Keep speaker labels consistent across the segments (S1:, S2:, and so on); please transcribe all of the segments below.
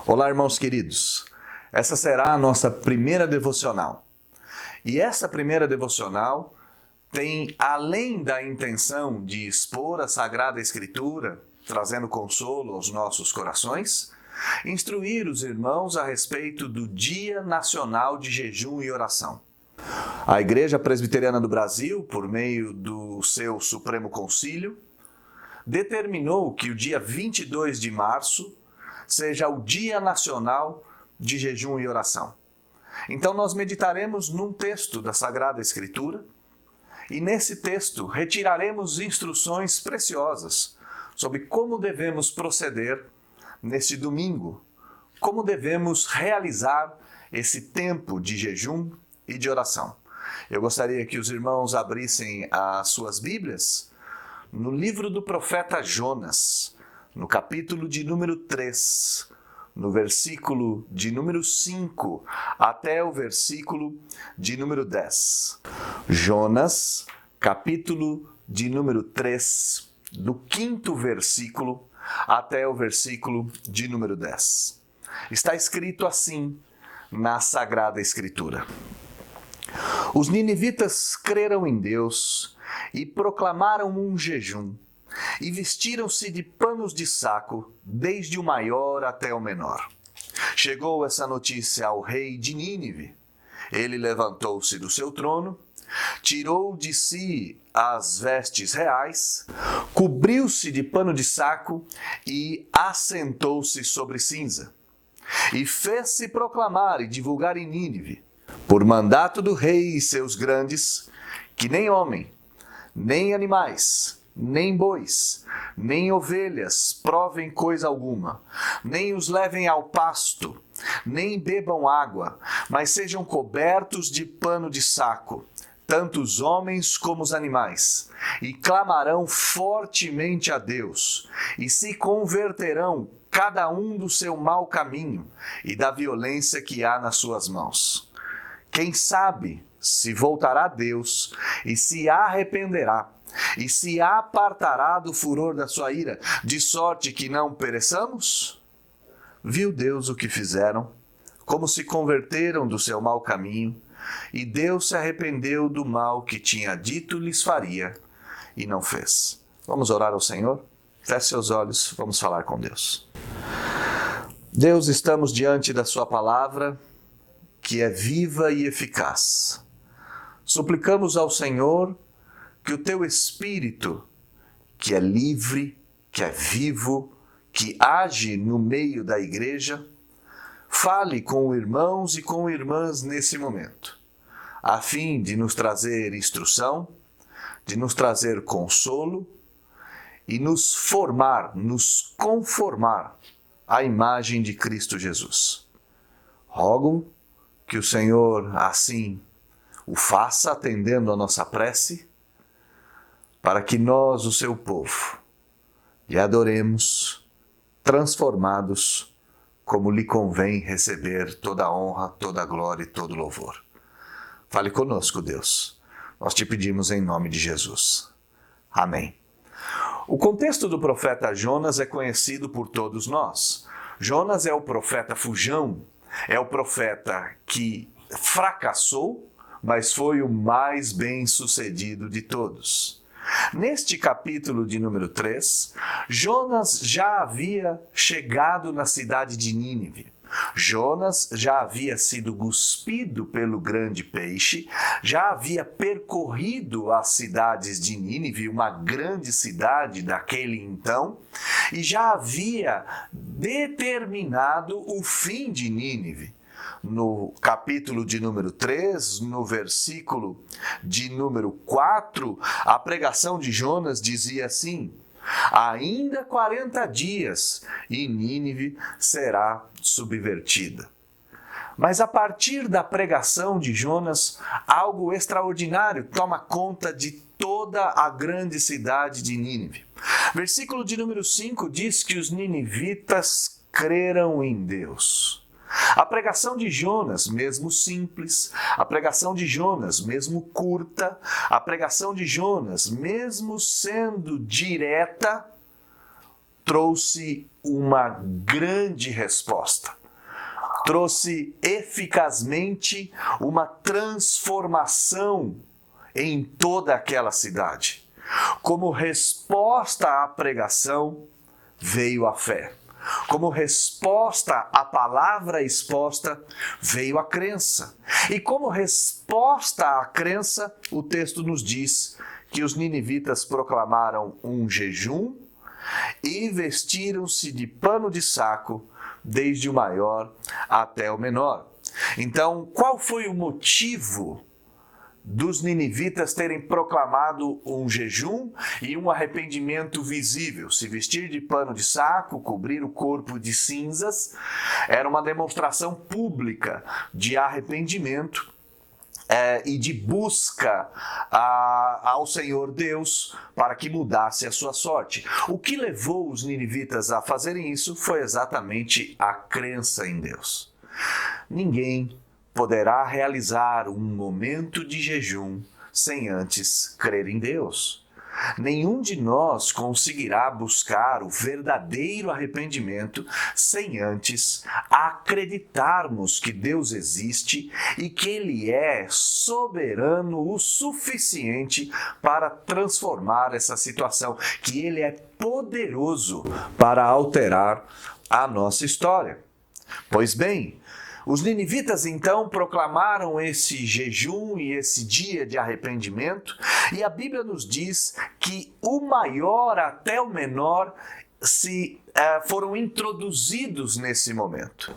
S1: Olá, irmãos queridos. Essa será a nossa primeira devocional. E essa primeira devocional tem, além da intenção de expor a Sagrada Escritura, trazendo consolo aos nossos corações, instruir os irmãos a respeito do Dia Nacional de Jejum e Oração. A Igreja Presbiteriana do Brasil, por meio do seu Supremo Concílio, determinou que o dia 22 de março seja o Dia Nacional de Jejum e Oração. Então nós meditaremos num texto da Sagrada Escritura e nesse texto retiraremos instruções preciosas sobre como devemos proceder neste domingo, como devemos realizar esse tempo de jejum e de oração. Eu gostaria que os irmãos abrissem as suas Bíblias no livro do profeta Jonas, no capítulo de número 3, no versículo de número 5 até o versículo de número 10. Jonas, capítulo de número 3, do 5º versículo até o versículo de número 10. Está escrito assim na Sagrada Escritura: Os ninivitas creram em Deus e proclamaram um jejum, e vestiram-se de panos de saco, desde o maior até o menor. Chegou essa notícia ao rei de Nínive. Ele levantou-se do seu trono, tirou de si as vestes reais, cobriu-se de pano de saco e assentou-se sobre cinza. E fez-se proclamar e divulgar em Nínive, por mandato do rei e seus grandes, que nem homem, nem animais, nem bois, nem ovelhas provem coisa alguma, nem os levem ao pasto, nem bebam água, mas sejam cobertos de pano de saco, tanto os homens como os animais, e clamarão fortemente a Deus, e se converterão cada um do seu mau caminho e da violência que há nas suas mãos. Quem sabe se voltará a Deus e se arrependerá, e se apartará do furor da sua ira, de sorte que não pereçamos? Viu Deus o que fizeram, como se converteram do seu mau caminho, e Deus se arrependeu do mal que tinha dito lhes faria, e não fez. Vamos orar ao Senhor? Feche seus olhos, vamos falar com Deus. Deus, estamos diante da sua palavra, que é viva e eficaz. Suplicamos ao Senhor que o teu Espírito, que é livre, que é vivo, que age no meio da igreja, fale com irmãos e com irmãs nesse momento, a fim de nos trazer instrução, de nos trazer consolo e nos formar, nos conformar à imagem de Cristo Jesus. Rogo que o Senhor assim o faça, atendendo a nossa prece, para que nós, o seu povo, lhe adoremos, transformados, como lhe convém receber toda a honra, toda a glória e todo o louvor. Fale conosco, Deus. Nós te pedimos em nome de Jesus. Amém. O contexto do profeta Jonas é conhecido por todos nós. Jonas é o profeta fujão, é o profeta que fracassou, mas foi o mais bem-sucedido de todos. Neste capítulo de número 3, Jonas já havia chegado na cidade de Nínive. Jonas já havia sido cuspido pelo grande peixe, já havia percorrido as cidades de Nínive, uma grande cidade daquele então, e já havia determinado o fim de Nínive. No capítulo de número 3, no versículo de número 4, a pregação de Jonas dizia assim: ainda 40 dias e Nínive será subvertida. Mas a partir da pregação de Jonas, algo extraordinário toma conta de toda a grande cidade de Nínive. Versículo de número 5 diz que os ninivitas creram em Deus. A pregação de Jonas, mesmo simples, a pregação de Jonas, mesmo curta, a pregação de Jonas, mesmo sendo direta, trouxe uma grande resposta. Trouxe eficazmente uma transformação em toda aquela cidade. Como resposta à pregação, veio a fé. Como resposta à palavra exposta, veio a crença. E como resposta à crença, o texto nos diz que os ninivitas proclamaram um jejum e vestiram-se de pano de saco, desde o maior até o menor. Então, qual foi o motivo dos ninivitas terem proclamado um jejum e um arrependimento visível? Se vestir de pano de saco, cobrir o corpo de cinzas, era uma demonstração pública de arrependimento e de busca ao Senhor Deus para que mudasse a sua sorte. O que levou os ninivitas a fazerem isso foi exatamente a crença em Deus. Ninguém poderá realizar um momento de jejum sem antes crer em Deus. Nenhum de nós conseguirá buscar o verdadeiro arrependimento sem antes acreditarmos que Deus existe e que Ele é soberano o suficiente para transformar essa situação, que Ele é poderoso para alterar a nossa história. Pois bem, os ninivitas então proclamaram esse jejum e esse dia de arrependimento, e a Bíblia nos diz que o maior até o menor foram introduzidos nesse momento.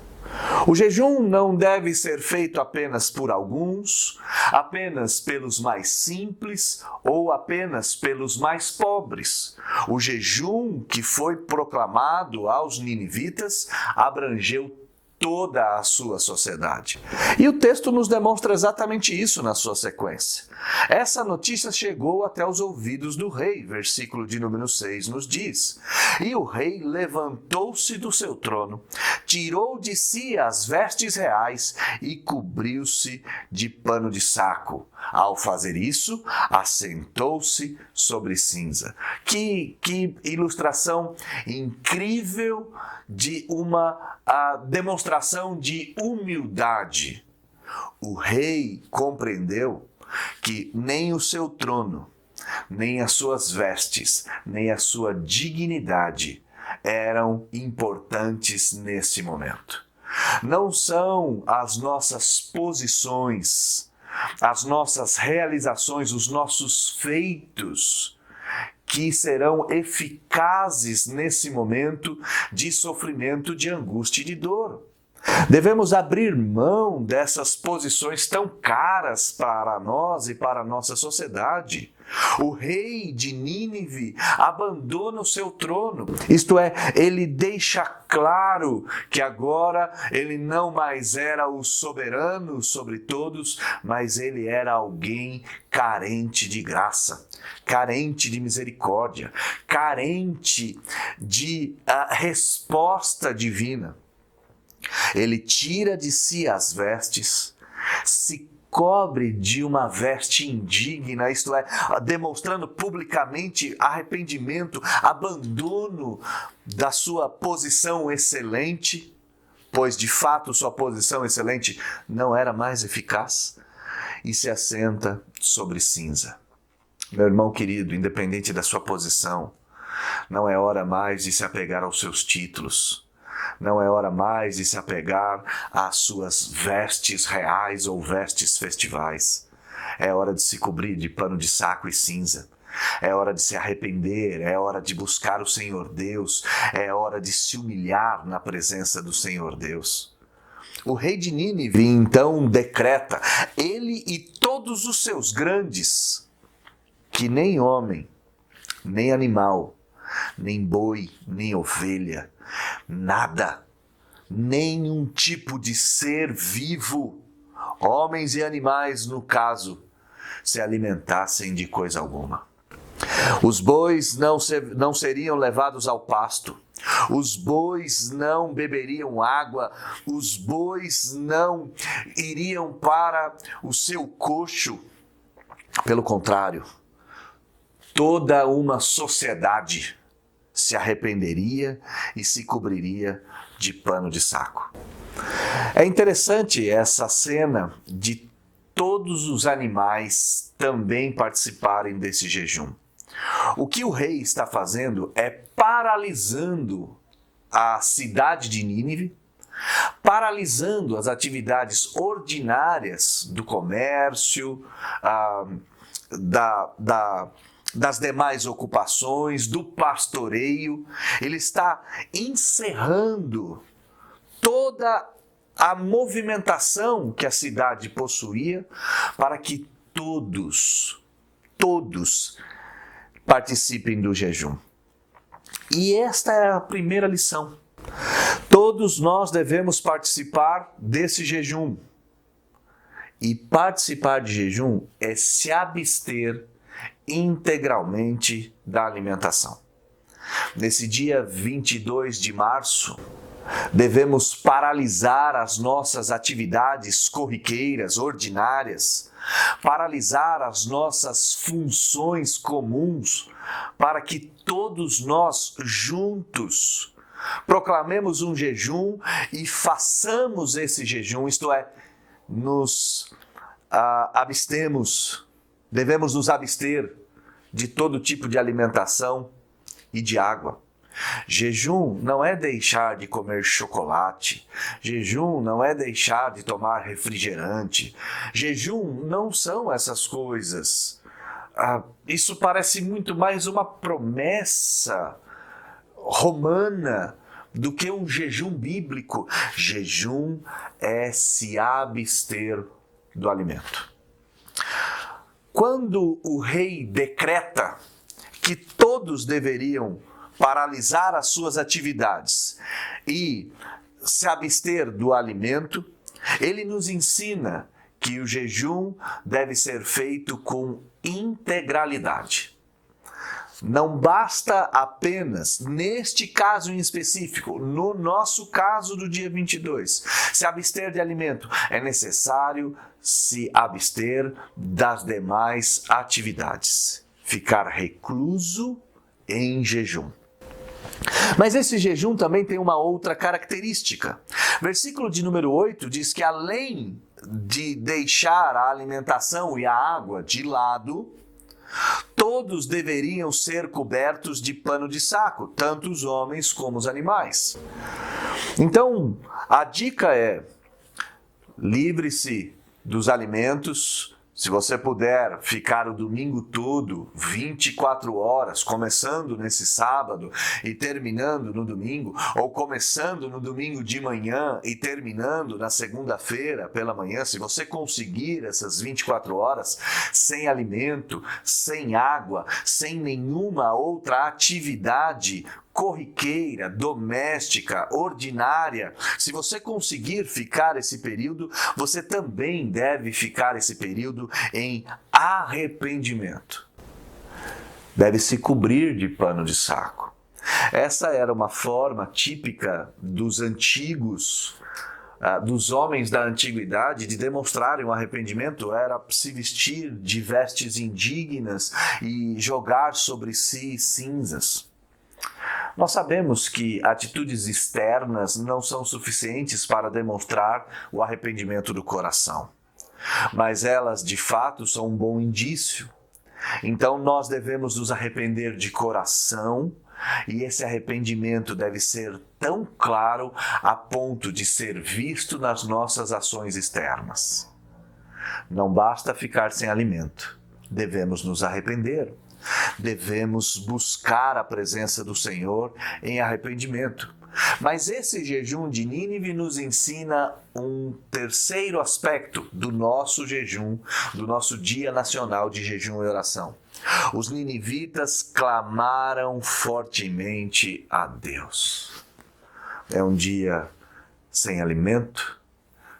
S1: O jejum não deve ser feito apenas por alguns, apenas pelos mais simples ou apenas pelos mais pobres. O jejum que foi proclamado aos ninivitas abrangeu toda a sua sociedade. E o texto nos demonstra exatamente isso na sua sequência. Essa notícia chegou até os ouvidos do rei, versículo de número 6 nos diz: E o rei levantou-se do seu trono, tirou de si as vestes reais e cobriu-se de pano de saco. Ao fazer isso, assentou-se sobre cinza. Que ilustração incrível de uma demonstração de humildade. O rei compreendeu que nem o seu trono, nem as suas vestes, nem a sua dignidade eram importantes nesse momento. Não são as nossas posições, as nossas realizações, os nossos feitos que serão eficazes nesse momento de sofrimento, de angústia e de dor. Devemos abrir mão dessas posições tão caras para nós e para a nossa sociedade. O rei de Nínive abandona o seu trono, isto é, ele deixa claro que agora ele não mais era o soberano sobre todos, mas ele era alguém carente de graça, carente de misericórdia, carente de resposta divina. Ele tira de si as vestes, se cobre de uma veste indigna, isto é, demonstrando publicamente arrependimento, abandono da sua posição excelente, pois de fato sua posição excelente não era mais eficaz, e se assenta sobre cinza. Meu irmão querido, independente da sua posição, não é hora mais de se apegar aos seus títulos. Não é hora mais de se apegar às suas vestes reais ou vestes festivais. É hora de se cobrir de pano de saco e cinza. É hora de se arrepender, é hora de buscar o Senhor Deus, é hora de se humilhar na presença do Senhor Deus. O rei de Nínive então decreta, ele e todos os seus grandes, que nem homem, nem animal, nem boi, nem ovelha, nada, nenhum tipo de ser vivo, homens e animais no caso, se alimentassem de coisa alguma. Os bois não seriam levados ao pasto, os bois não beberiam água, os bois não iriam para o seu coxo. Pelo contrário, toda uma sociedade se arrependeria e se cobriria de pano de saco. É interessante essa cena de todos os animais também participarem desse jejum. O que o rei está fazendo é paralisando a cidade de Nínive, paralisando as atividades ordinárias do comércio, das demais ocupações, do pastoreio. Ele está encerrando toda a movimentação que a cidade possuía para que todos participem do jejum. E esta é a primeira lição. Todos nós devemos participar desse jejum. E participar de jejum é se abster integralmente da alimentação. Nesse dia 22 de março, devemos paralisar as nossas atividades corriqueiras, ordinárias, paralisar as nossas funções comuns, para que todos nós juntos proclamemos um jejum e façamos esse jejum, isto é, devemos nos abster de todo tipo de alimentação e de água. Jejum não é deixar de comer chocolate, jejum não é deixar de tomar refrigerante, jejum não são essas coisas. Isso parece muito mais uma promessa romana do que um jejum bíblico. Jejum é se abster do alimento. Quando o rei decreta que todos deveriam paralisar as suas atividades e se abster do alimento, ele nos ensina que o jejum deve ser feito com integralidade. Não basta apenas, neste caso em específico, no nosso caso do dia 22, se abster de alimento. É necessário se abster das demais atividades. Ficar recluso em jejum. Mas esse jejum também tem uma outra característica. Versículo de número 8 diz que além de deixar a alimentação e a água de lado, todos deveriam ser cobertos de pano de saco, tanto os homens como os animais. Então, a dica é: livre-se dos alimentos. Se você puder ficar o domingo todo, 24 horas, começando nesse sábado e terminando no domingo, ou começando no domingo de manhã e terminando na segunda-feira pela manhã, se você conseguir essas 24 horas sem alimento, sem água, sem nenhuma outra atividade corriqueira, doméstica, ordinária, se você conseguir ficar esse período, você também deve ficar esse período em arrependimento. Deve se cobrir de pano de saco. Essa era uma forma típica dos antigos, dos homens da antiguidade, de demonstrarem o arrependimento. Era se vestir de vestes indignas e jogar sobre si cinzas. Nós sabemos que atitudes externas não são suficientes para demonstrar o arrependimento do coração, mas elas de fato são um bom indício. Então nós devemos nos arrepender de coração, e esse arrependimento deve ser tão claro a ponto de ser visto nas nossas ações externas. Não basta ficar sem alimento, devemos nos arrepender. Devemos buscar a presença do Senhor em arrependimento. Mas esse jejum de Nínive nos ensina um terceiro aspecto do nosso jejum, do nosso dia nacional de jejum e oração. Os ninivitas clamaram fortemente a Deus. É um dia sem alimento,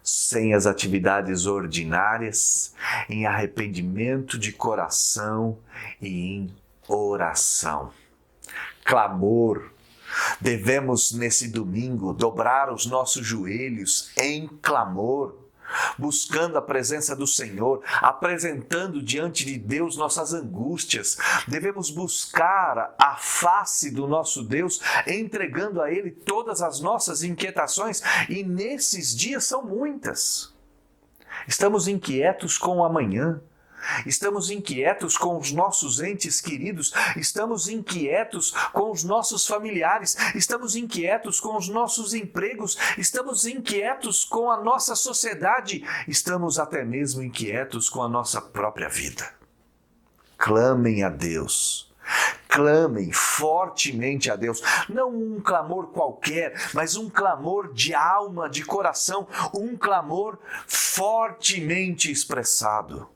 S1: sem as atividades ordinárias, em arrependimento de coração e em oração. Clamor. Devemos, nesse domingo, dobrar os nossos joelhos em clamor, buscando a presença do Senhor, apresentando diante de Deus nossas angústias. Devemos buscar a face do nosso Deus, entregando a Ele todas as nossas inquietações, e nesses dias são muitas. Estamos inquietos com o amanhã. Estamos inquietos com os nossos entes queridos, estamos inquietos com os nossos familiares, estamos inquietos com os nossos empregos, estamos inquietos com a nossa sociedade, estamos até mesmo inquietos com a nossa própria vida. Clamem a Deus. Clamem fortemente a Deus, não um clamor qualquer, mas um clamor de alma, de coração, um clamor fortemente expressado.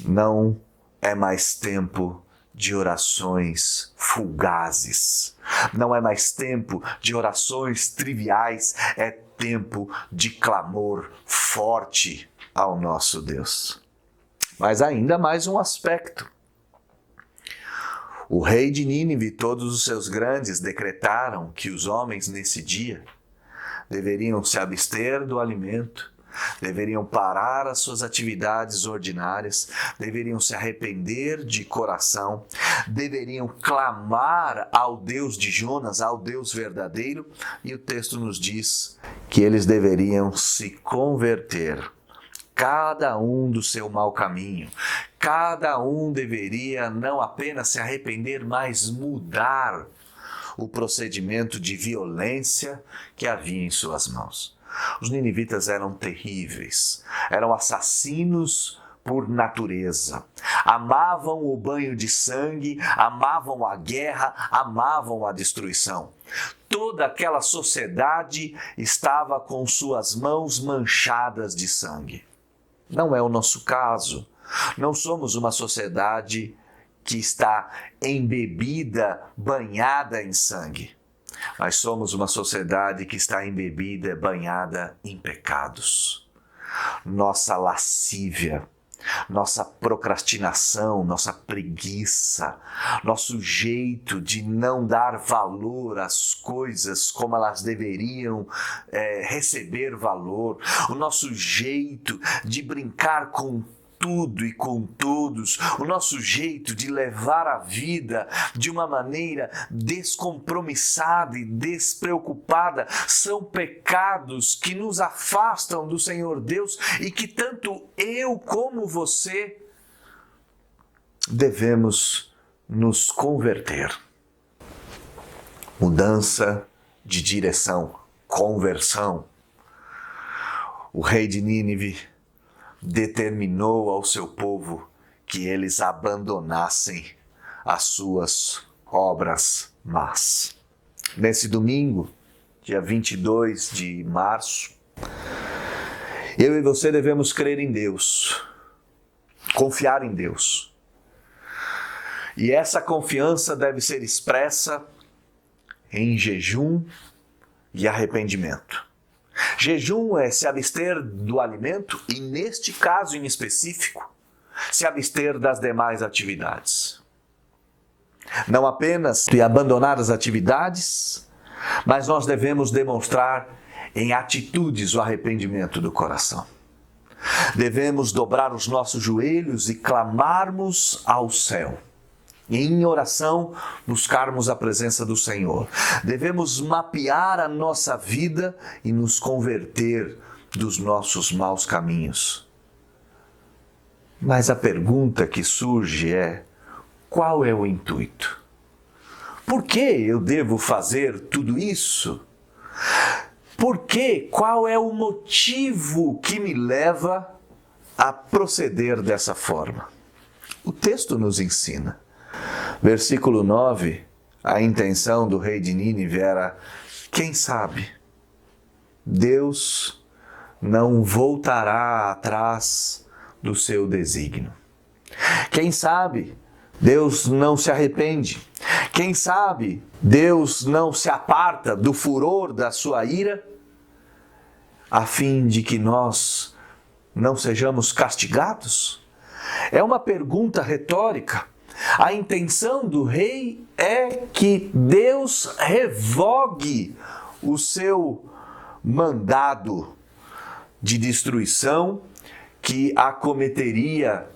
S1: Não é mais tempo de orações fugazes. Não é mais tempo de orações triviais. É tempo de clamor forte ao nosso Deus. Mas ainda mais um aspecto. O rei de Nínive e todos os seus grandes decretaram que os homens nesse dia deveriam se abster do alimento, deveriam parar as suas atividades ordinárias, deveriam se arrepender de coração, deveriam clamar ao Deus de Jonas, ao Deus verdadeiro, e o texto nos diz que eles deveriam se converter, cada um do seu mau caminho. Cada um deveria não apenas se arrepender, mas mudar o procedimento de violência que havia em suas mãos. Os ninivitas eram terríveis, eram assassinos por natureza. Amavam o banho de sangue, amavam a guerra, amavam a destruição. Toda aquela sociedade estava com suas mãos manchadas de sangue. Não é o nosso caso. Não somos uma sociedade que está embebida, banhada em sangue. Mas somos uma sociedade que está embebida, banhada em pecados. Nossa lascívia, nossa procrastinação, nossa preguiça, nosso jeito de não dar valor às coisas como elas deveriam receber valor, o nosso jeito de brincar com tudo e com todos, o nosso jeito de levar a vida de uma maneira descompromissada e despreocupada, são pecados que nos afastam do Senhor Deus e que tanto eu como você devemos nos converter. Mudança de direção, conversão. O rei de Nínive determinou ao seu povo que eles abandonassem as suas obras más. Nesse domingo, dia 22 de março, eu e você devemos crer em Deus, confiar em Deus. E essa confiança deve ser expressa em jejum e arrependimento. Jejum é se abster do alimento e, neste caso em específico, se abster das demais atividades. Não apenas de abandonar as atividades, mas nós devemos demonstrar em atitudes o arrependimento do coração. Devemos dobrar os nossos joelhos e clamarmos ao céu. E em oração, buscarmos a presença do Senhor. Devemos mapear a nossa vida e nos converter dos nossos maus caminhos. Mas a pergunta que surge é: qual é o intuito? Por que eu devo fazer tudo isso? Por quê? Qual é o motivo que me leva a proceder dessa forma? O texto nos ensina. Versículo 9, a intenção do rei de Nínive era: quem sabe, Deus não voltará atrás do seu desígnio. Quem sabe, Deus não se arrepende. Quem sabe, Deus não se aparta do furor da sua ira, a fim de que nós não sejamos castigados? É uma pergunta retórica. A intenção do rei é que Deus revogue o seu mandado de destruição que acometeria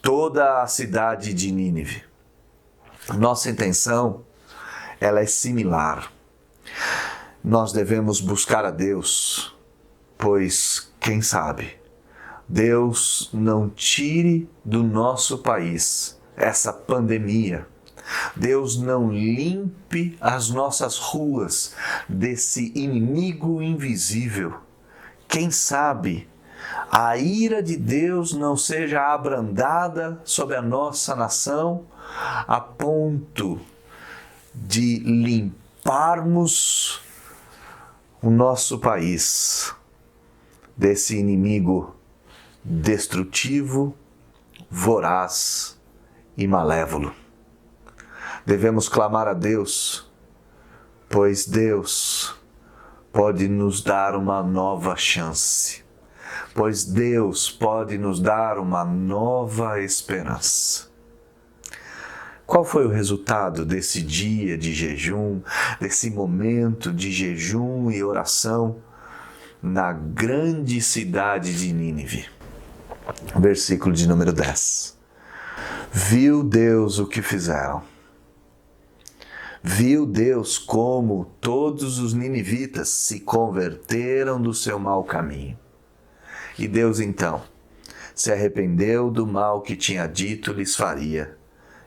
S1: toda a cidade de Nínive. Nossa intenção, ela é similar. Nós devemos buscar a Deus, pois, quem sabe, Deus não tire do nosso país essa pandemia. Deus não limpe as nossas ruas desse inimigo invisível. Quem sabe a ira de Deus não seja abrandada sobre a nossa nação a ponto de limparmos o nosso país desse inimigo destrutivo, voraz e malévolo. Devemos clamar a Deus, pois Deus pode nos dar uma nova chance, pois Deus pode nos dar uma nova esperança. Qual foi o resultado desse dia de jejum, desse momento de jejum e oração na grande cidade de Nínive? Versículo de número 10. Viu Deus o que fizeram. Viu Deus como todos os ninivitas se converteram do seu mau caminho. E Deus então se arrependeu do mal que tinha dito lhes faria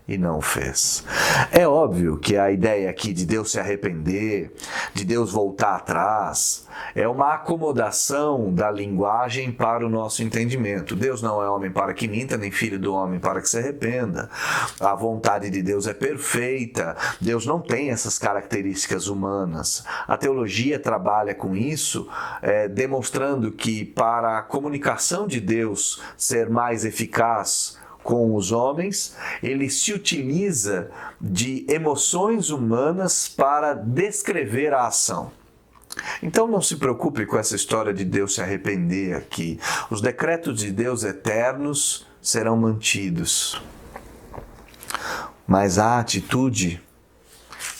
S1: e não o fez. É óbvio que a ideia aqui de Deus se arrepender, de Deus voltar atrás, é uma acomodação da linguagem para o nosso entendimento. Deus não é homem para que minta, nem filho do homem para que se arrependa. A vontade de Deus é perfeita. Deus não tem essas características humanas. A teologia trabalha com isso, demonstrando que para a comunicação de Deus ser mais eficaz com os homens, ele se utiliza de emoções humanas para descrever a ação. Então não se preocupe com essa história de Deus se arrepender aqui. Os decretos de Deus eternos serão mantidos. Mas a atitude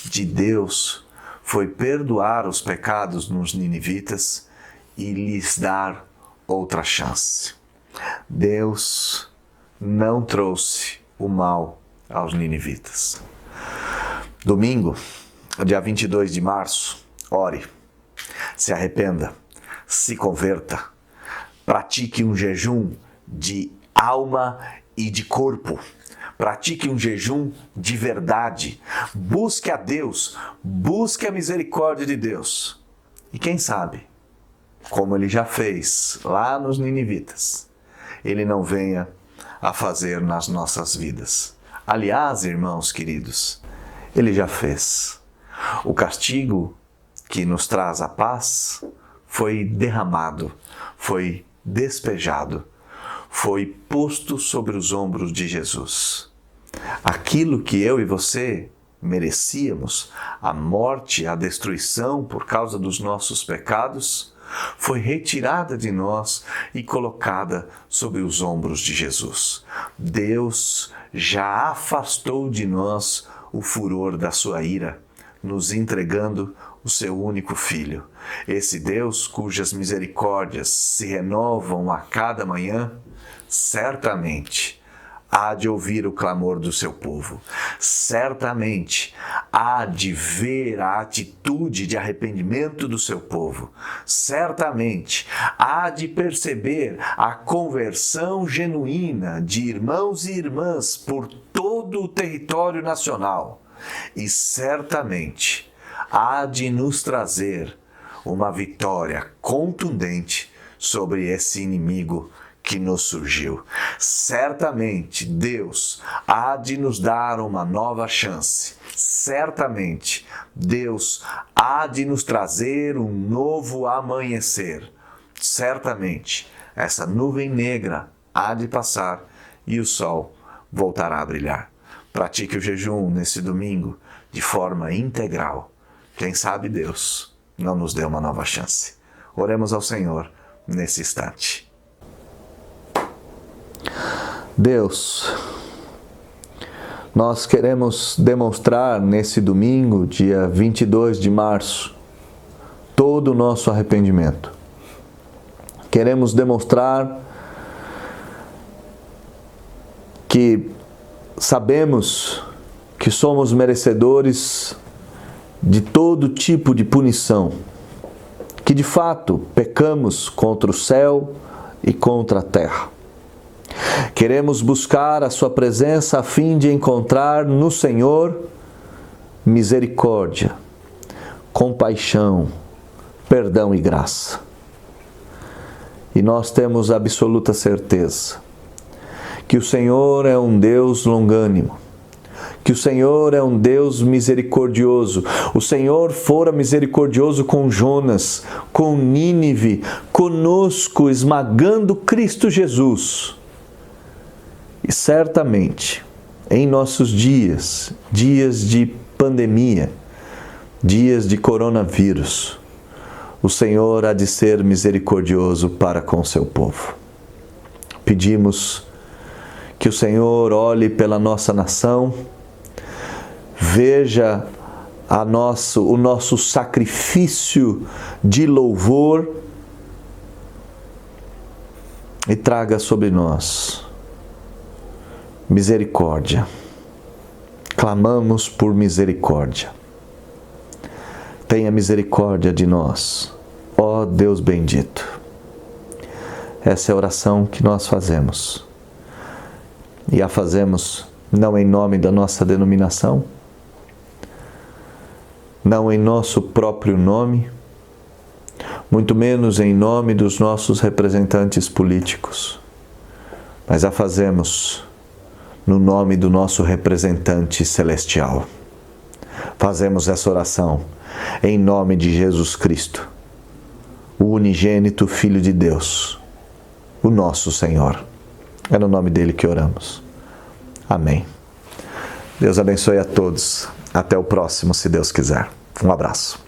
S1: de Deus foi perdoar os pecados nos ninivitas e lhes dar outra chance. Deus não trouxe o mal aos ninivitas. Domingo, dia 22 de março, ore, se arrependa, se converta, pratique um jejum de alma e de corpo, pratique um jejum de verdade, busque a Deus, busque a misericórdia de Deus. E quem sabe, como ele já fez lá nos ninivitas, ele não venha a fazer nas nossas vidas. Aliás, irmãos queridos, ele já fez. O castigo que nos traz a paz foi derramado, foi despejado, foi posto sobre os ombros de Jesus. Aquilo que eu e você merecíamos, a morte, a destruição por causa dos nossos pecados, foi retirada de nós e colocada sobre os ombros de Jesus. Deus já afastou de nós o furor da sua ira, nos entregando o seu único Filho. Esse Deus, cujas misericórdias se renovam a cada manhã, certamente há de ouvir o clamor do seu povo. Certamente há de ver a atitude de arrependimento do seu povo. Certamente há de perceber a conversão genuína de irmãos e irmãs por todo o território nacional. E certamente há de nos trazer uma vitória contundente sobre esse inimigo que nos surgiu. Certamente Deus há de nos dar uma nova chance. Certamente Deus há de nos trazer um novo amanhecer. Certamente essa nuvem negra há de passar e o sol voltará a brilhar. Pratique o jejum nesse domingo de forma integral. Quem sabe Deus não nos dê uma nova chance. Oremos ao Senhor nesse instante. Deus, nós queremos demonstrar nesse domingo, dia 22 de março, todo o nosso arrependimento. Queremos demonstrar que sabemos que somos merecedores de todo tipo de punição, que de fato pecamos contra o céu e contra a terra. Queremos buscar a sua presença a fim de encontrar no Senhor misericórdia, compaixão, perdão e graça. E nós temos absoluta certeza que o Senhor é um Deus longânimo, que o Senhor é um Deus misericordioso. O Senhor fora misericordioso com Jonas, com Nínive, conosco, esmagando Cristo Jesus. E certamente, em nossos dias, dias de pandemia, dias de coronavírus, o Senhor há de ser misericordioso para com seu povo. Pedimos que o Senhor olhe pela nossa nação, veja o nosso sacrifício de louvor e traga sobre nós misericórdia. Clamamos por misericórdia. Tenha misericórdia de nós, ó Deus bendito. Essa é a oração que nós fazemos. E a fazemos não em nome da nossa denominação, não em nosso próprio nome, muito menos em nome dos nossos representantes políticos, mas a fazemos no nome do nosso representante celestial. Fazemos essa oração em nome de Jesus Cristo, o unigênito Filho de Deus, o nosso Senhor. É no nome dele que oramos. Amém. Deus abençoe a todos. Até o próximo, se Deus quiser. Um abraço.